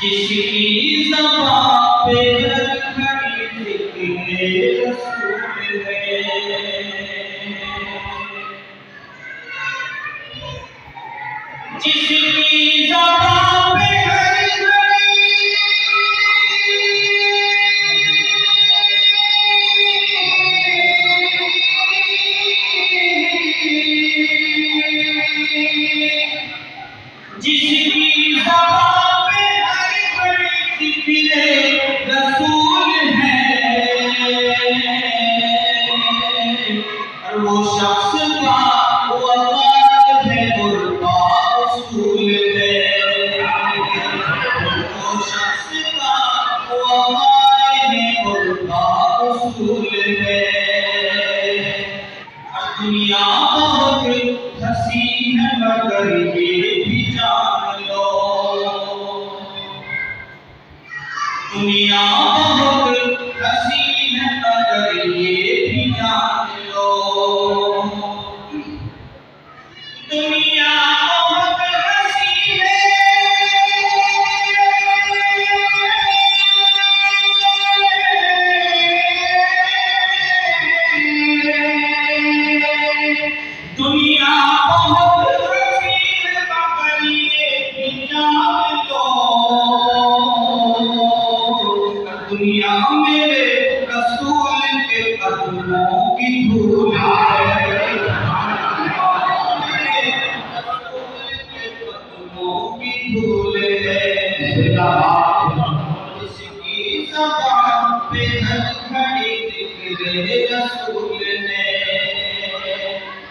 जिसकी ज़बान पे हर घड़ी ज़िक्र रसूल है, जिसकी ज़बान पे हर घड़ी जिसकी ज़बान पे हर घड़ी ज़िक्र रसूल है, और वो शख्स का वक़ार है गुरबा उसूल है, वो शख्स का वक़ार है गुरबा उसूल है। दुनिया बहुत हसी है मगर ये भी जान लो, दुनिया बहुत हसी है मगर ये भी जान लो, दुनिया बहुत हसी है दुनिया बहुत हसीन मगर ये भी जान लो, दुनिया मेरे रसूल के कदमों की धूल है, मेरे रसूल के कदमों की धूल है। जिसकी ज़बान पे हर घड़ी ज़िक्र रसूल है,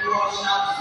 वो शख्स